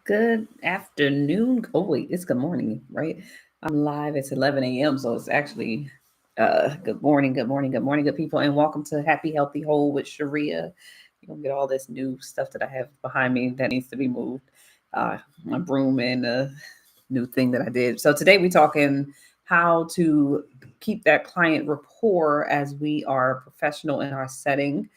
Good afternoon. Oh, wait, it's good morning, right? I'm live. It's 11 a.m. So it's actually good morning, good morning, good morning, good people. And welcome to Happy, Healthy, Whole with Sharea. You're going to get all this new stuff that I have behind me that needs to be moved. Uh, my broom and a new thing that I did. So today we're talking how to keep that client rapport as we are professional in our setting.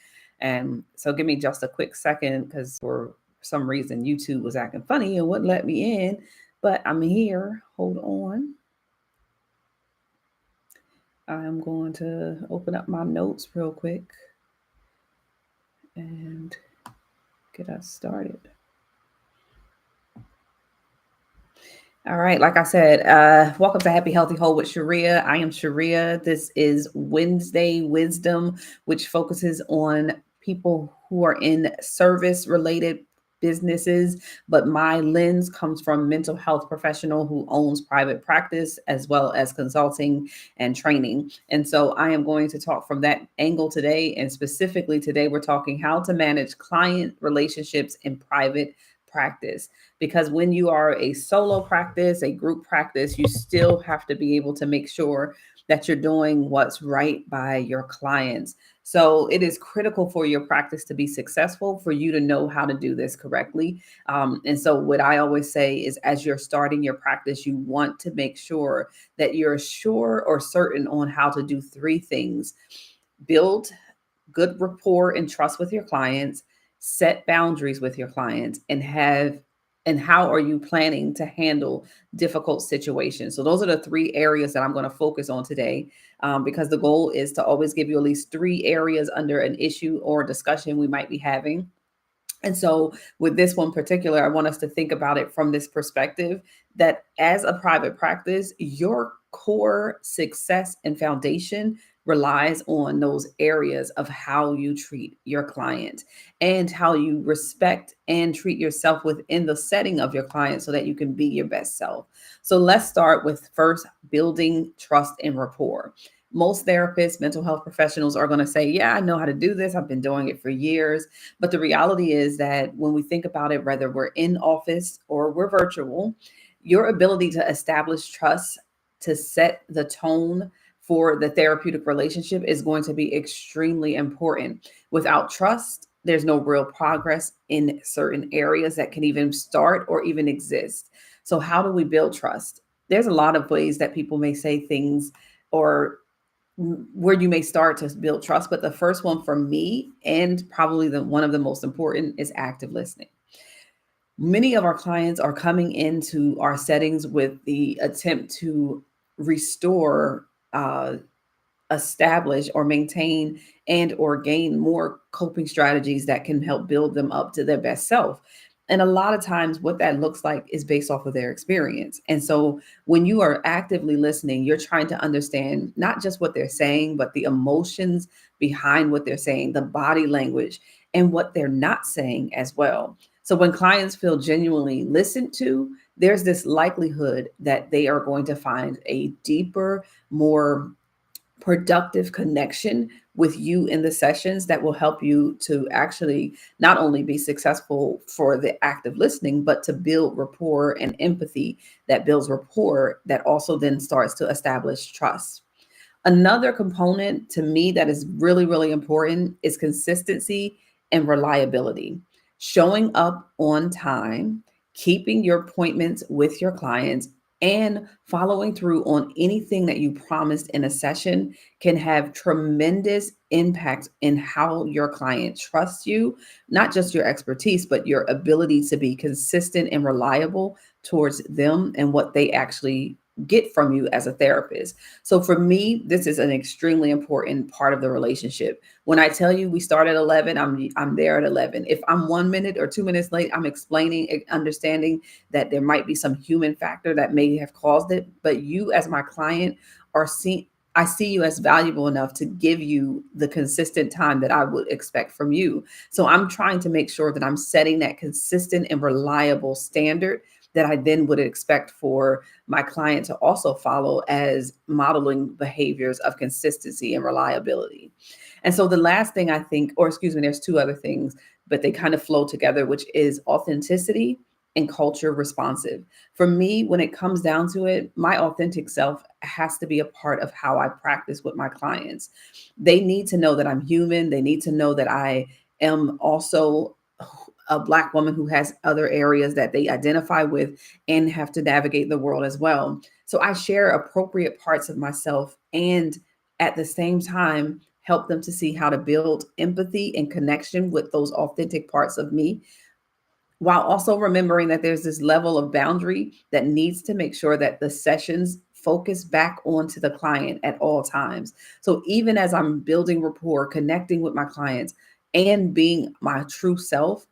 And so give me just a quick second because for some reason YouTube was acting funny and wouldn't let me in, but I'm here. Hold on. I'm going to open up my notes real quick and get us started. All right, like I said, welcome to Happy Healthy Whole with Sharea. I am Sharea. This is Wednesday Wisdom, which focuses on people who are in service related businesses, but my lens comes from mental health professional who owns private practice as well as consulting and training. And so I am going to talk from that angle today, and specifically today we're talking how to manage client relationships in private practice, because when you are a solo practice, a group practice, you still have to be able to make sure that you're doing what's right by your clients. So it is critical for your practice to be successful for you to know how to do this correctly. And so what I always say is, as you're starting your practice, you want to make sure that you're sure or certain on how to do three things: build good rapport and trust with your clients, set boundaries with your clients, and how are you planning to handle difficult situations. So those are the three areas that I'm going to focus on today, because the goal is to always give you at least three areas under an issue or discussion we might be having. And so, with this one particular, I want us to think about it from this perspective that as a private practice, your core success and foundation relies on those areas of how you treat your client and how you respect and treat yourself within the setting of your client so that you can be your best self. So, let's start with first building trust and rapport. Most therapists, mental health professionals are going to say, yeah, I know how to do this. I've been doing it for years. But the reality is that when we think about it, whether we're in office or we're virtual, your ability to establish trust, to set the tone for the therapeutic relationship is going to be extremely important. Without trust, there's no real progress in certain areas that can even start or even exist. So, how do we build trust? There's a lot of ways that people may say things or where you may start to build trust. But the first one for me, and probably the one of the most important, is active listening. Many of our clients are coming into our settings with the attempt to restore, establish, or maintain and or gain more coping strategies that can help build them up to their best self. And a lot of times what that looks like is based off of their experience. And so when you are actively listening, you're trying to understand not just what they're saying, but the emotions behind what they're saying, the body language, and what they're not saying as well. So when clients feel genuinely listened to, there's this likelihood that they are going to find a deeper, more productive connection with you in the sessions that will help you to actually not only be successful for the act of listening, but to build rapport and empathy that builds rapport that also then starts to establish trust. Another component to me that is really, really important is consistency and reliability. Showing up on time, keeping your appointments with your clients, and following through on anything that you promised in a session can have tremendous impact in how your client trusts you, not just your expertise, but your ability to be consistent and reliable towards them and what they actually get from you as a therapist. So for me, this is an extremely important part of the relationship. When I tell you we start at 11, I'm there at 11. If I'm 1 minute or 2 minutes late, I'm explaining, understanding that there might be some human factor that may have caused it, but you as my client are seen, I see you as valuable enough to give you the consistent time that I would expect from you. So I'm trying to make sure that I'm setting that consistent and reliable standard that I then would expect for my client to also follow as modeling behaviors of consistency and reliability. And so the last thing I think, or excuse me, there's two other things, but they kind of flow together, which is authenticity and culture responsive. For me, when it comes down to it, my authentic self has to be a part of how I practice with my clients. They need to know that I'm human. They need to know that I am also a Black woman who has other areas that they identify with and have to navigate the world as well. So I share appropriate parts of myself and at the same time help them to see how to build empathy and connection with those authentic parts of me, while also remembering that there's this level of boundary that needs to make sure that the sessions focus back onto the client at all times. So even as I'm building rapport, connecting with my clients, and being my true self,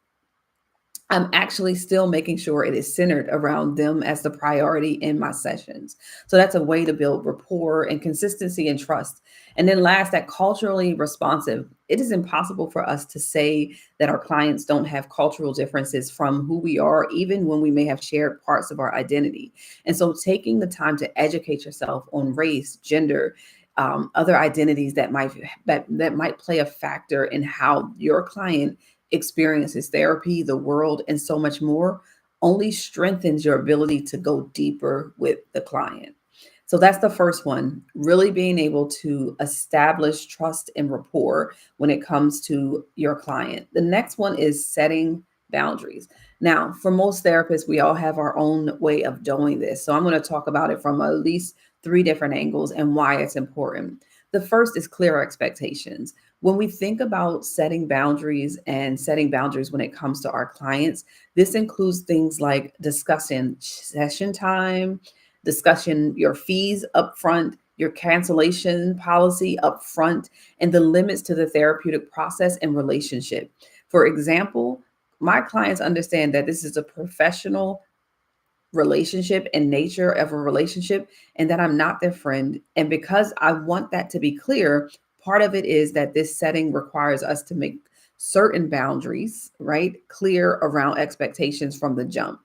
I'm actually still making sure it is centered around them as the priority in my sessions. So that's a way to build rapport and consistency and trust. And then last, that culturally responsive. It is impossible for us to say that our clients don't have cultural differences from who we are, even when we may have shared parts of our identity. And so taking the time to educate yourself on race, gender, other identities that might play a factor in how your client experiences therapy, the world, and so much more only strengthens your ability to go deeper with the client. So that's the first one, really being able to establish trust and rapport when it comes to your client. The next one is setting boundaries. Now, for most therapists, we all have our own way of doing this. So I'm going to talk about it from at least three different angles and why it's important. The first is clear expectations. When we think about setting boundaries and setting boundaries when it comes to our clients, this includes things like discussing session time, discussing your fees upfront, your cancellation policy upfront, and the limits to the therapeutic process and relationship. For example, my clients understand that this is a professional relationship and nature of a relationship, and that I'm not their friend. And because I want that to be clear, part of it is that this setting requires us to make certain boundaries, right? Clear around expectations from the jump.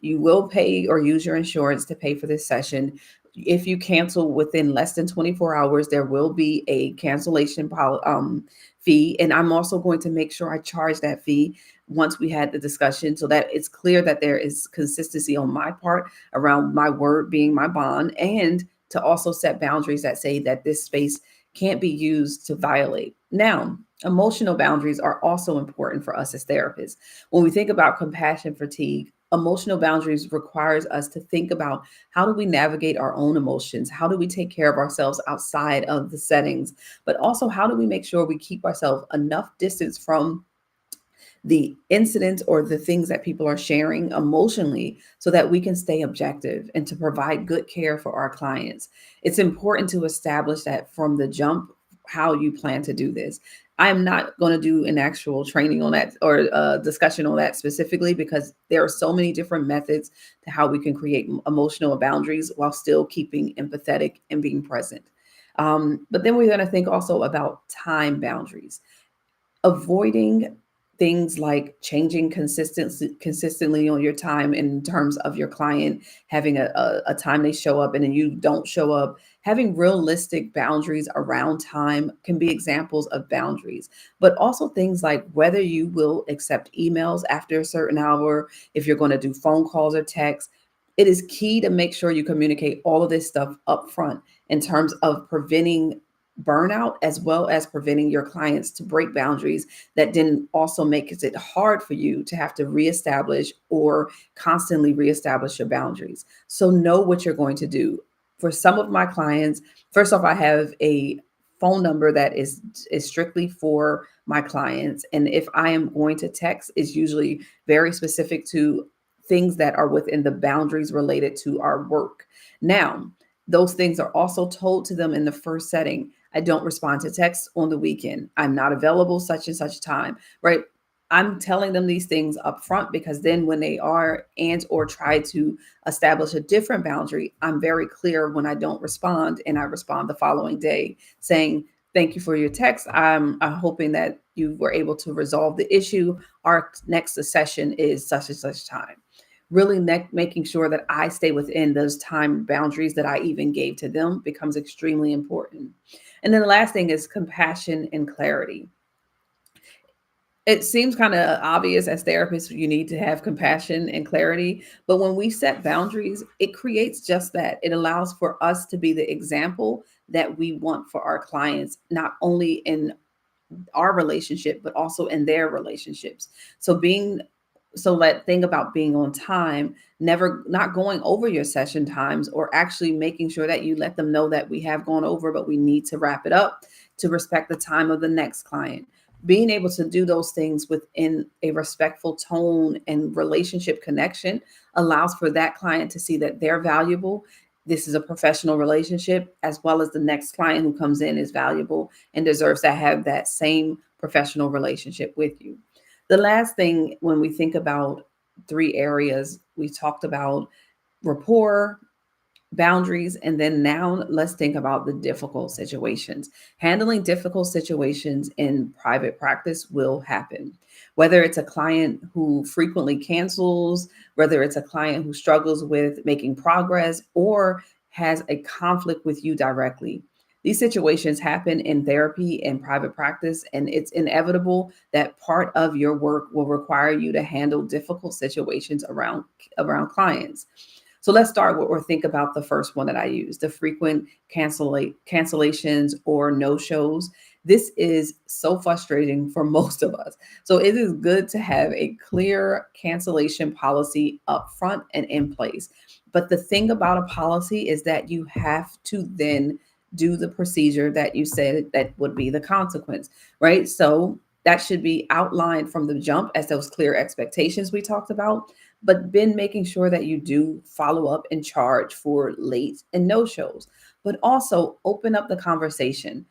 You will pay or use your insurance to pay for this session. If you cancel within less than 24 hours, there will be a fee. And I'm also going to make sure I charge that fee once we had the discussion so that it's clear that there is consistency on my part around my word being my bond, and to also set boundaries that say that this space can't be used to violate. Now, emotional boundaries are also important for us as therapists. When we think about compassion fatigue, emotional boundaries requires us to think about how do we navigate our own emotions? How do we take care of ourselves outside of the settings? But also, how do we make sure we keep ourselves enough distance from the incidents or the things that people are sharing emotionally so that we can stay objective and to provide good care for our clients? It's important to establish that from the jump how you plan to do this. I am not going to do an actual training on that or discussion on that specifically because there are so many different methods to how we can create emotional boundaries while still keeping empathetic and being present. But then we're going to think also about time boundaries, avoiding things like changing consistently on your time in terms of your client having a time they show up and then you don't show up. Having realistic boundaries around time can be examples of boundaries, but also things like whether you will accept emails after a certain hour, if you're going to do phone calls or texts. It is key to make sure you communicate all of this stuff up front in terms of preventing burnout, as well as preventing your clients to break boundaries that then also makes it hard for you to have to reestablish or constantly reestablish your boundaries. So know what you're going to do. For some of my clients, first off, I have a phone number that is strictly for my clients, and if I am going to text, it's usually very specific to things that are within the boundaries related to our work. Now, those things are also told to them in the first setting. I don't respond to texts on the weekend. I'm not available such and such time, right? I'm telling them these things up front because then when they are and or try to establish a different boundary, I'm very clear when I don't respond, and I respond the following day saying, thank you for your text. I'm hoping that you were able to resolve the issue. Our next session is such and such time. Really making sure that I stay within those time boundaries that I even gave to them becomes extremely important. And then the last thing is compassion and clarity. It seems kind of obvious as therapists, you need to have compassion and clarity. But when we set boundaries, it creates just that. It allows for us to be the example that we want for our clients, not only in our relationship, but also in their relationships. So being so let think about being on time, never not going over your session times, or actually making sure that you let them know that we have gone over, but we need to wrap it up to respect the time of the next client. Being able to do those things within a respectful tone and relationship connection allows for that client to see that they're valuable. This is a professional relationship, as well as the next client who comes in is valuable and deserves to have that same professional relationship with you. The last thing, when we think about three areas, we talked about rapport, boundaries, and then now let's think about the difficult situations. Handling difficult situations in private practice will happen. Whether it's a client who frequently cancels, whether it's a client who struggles with making progress, or has a conflict with you directly. These situations happen in therapy and private practice, and it's inevitable that part of your work will require you to handle difficult situations around clients. So let's start with or think about the first one that I use, the frequent cancellations or no shows. This is so frustrating for most of us. So it is good to have a clear cancellation policy up front and in place. But the thing about a policy is that you have to then do the procedure that you said that would be the consequence, right? So that should be outlined from the jump as those clear expectations we talked about, but been making sure that you do follow up and charge for late and no shows, but also open up the conversation.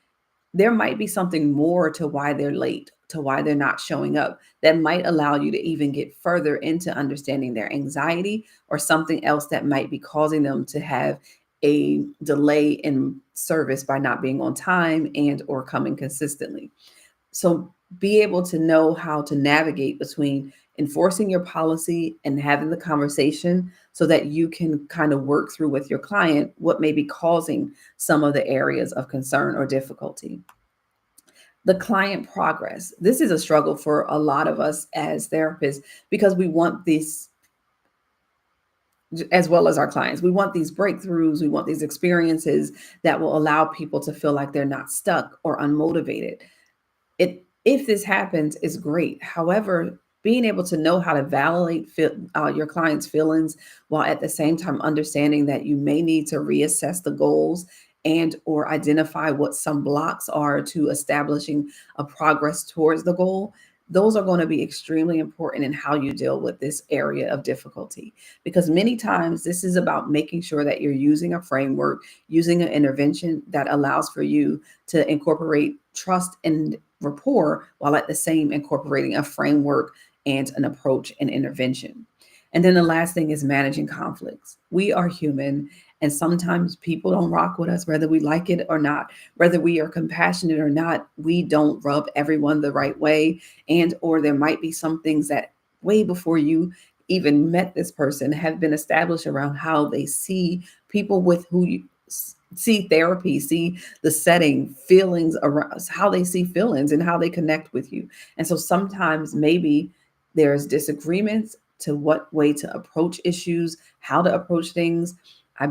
There might be something more to why they're late, to why they're not showing up, that might allow you to even get further into understanding their anxiety or something else that might be causing them to have a delay in service by not being on time and or coming consistently. So be able to know how to navigate between enforcing your policy and having the conversation so that you can kind of work through with your client what may be causing some of the areas of concern or difficulty. The client progress. This is a struggle for a lot of us as therapists because we want these, as well as our clients. We want these breakthroughs, we want these experiences that will allow people to feel like they're not stuck or unmotivated. It If this happens is great. However, being able to know how to validate your client's feelings while at the same time understanding that you may need to reassess the goals and or identify what some blocks are to establishing a progress towards the goal, those are going to be extremely important in how you deal with this area of difficulty, because many times this is about making sure that you're using a framework, using an intervention that allows for you to incorporate trust and rapport while at the same incorporating a framework and an approach and intervention. And then the last thing is managing conflicts. We are human, and sometimes people don't rock with us, whether we like it or not, whether we are compassionate or not. We don't rub everyone the right way, and or there might be some things that way before you even met this person have been established around how they see people with who you see therapy, see the setting, feelings around how they see feelings and how they connect with you. And so sometimes maybe there's disagreements to what way to approach issues, how to approach things. I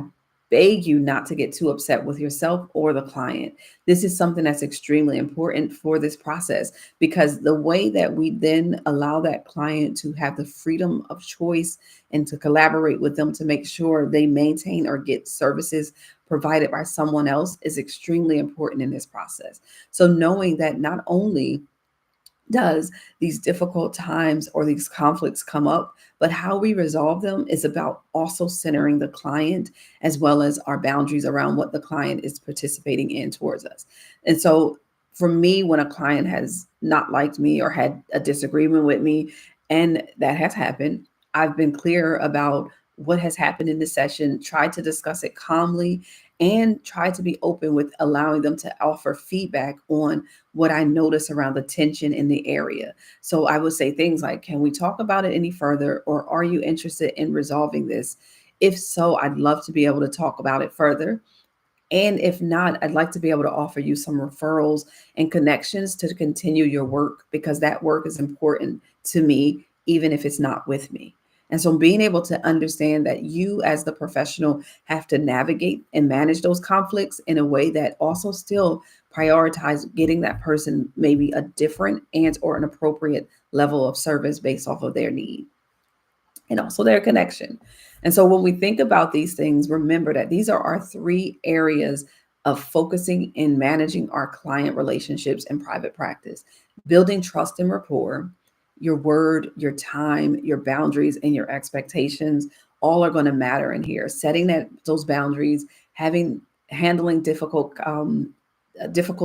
beg you not to get too upset with yourself or the client. This is something that's extremely important for this process, because the way that we then allow that client to have the freedom of choice and to collaborate with them to make sure they maintain or get services provided by someone else is extremely important in this process. So knowing that not only does these difficult times or these conflicts come up, but how we resolve them is about also centering the client as well as our boundaries around what the client is participating in towards us. And so for me, when a client has not liked me or had a disagreement with me, and that has happened, I've been clear about what has happened in the session, tried to discuss it calmly, and try to be open with allowing them to offer feedback on what I notice around the tension in the area. So I would say things like, can we talk about it any further? Or are you interested in resolving this? If so, I'd love to be able to talk about it further. And if not, I'd like to be able to offer you some referrals and connections to continue your work, because that work is important to me, even if it's not with me. And so being able to understand that you as the professional have to navigate and manage those conflicts in a way that also still prioritize getting that person maybe a different and or an appropriate level of service based off of their need and also their connection. And so when we think about these things, remember that these are our three areas of focusing and managing our client relationships in private practice: building trust and rapport, your word, your time, your boundaries, and your expectations. All are going to matter in here. Setting those boundaries, having handling difficult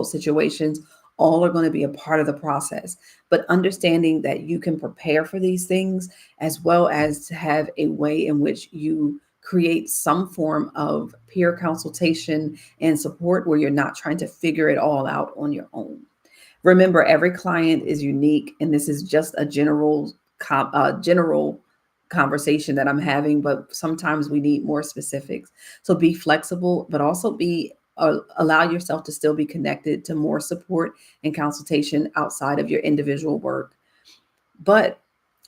situations, all are going to be a part of the process. But understanding that you can prepare for these things, as well as to have a way in which you create some form of peer consultation and support where you're not trying to figure it all out on your own. Remember, every client is unique, and this is just a general conversation that I'm having, but sometimes we need more specifics. So be flexible, but also be allow yourself to still be connected to more support and consultation outside of your individual work. But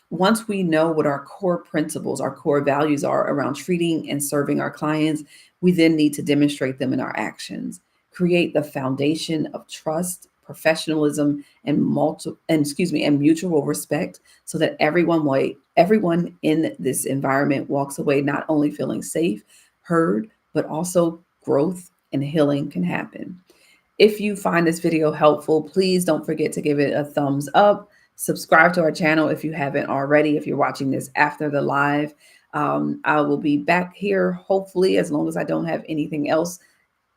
once we know what our core principles, our core values are around treating and serving our clients, we then need to demonstrate them in our actions, create the foundation of trust, professionalism, and mutual respect, so that everyone in this environment walks away not only feeling safe, heard, but also growth and healing can happen. If you find this video helpful, please don't forget to give it a thumbs up. Subscribe to our channel if you haven't already, if you're watching this after the live. I will be back here, hopefully, as long as I don't have anything else,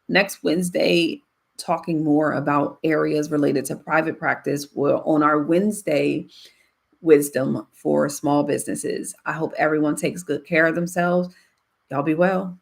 next Wednesday, talking more about areas related to private practice. We're on our Wednesday wisdom for small businesses. I hope everyone takes good care of themselves. Y'all be well.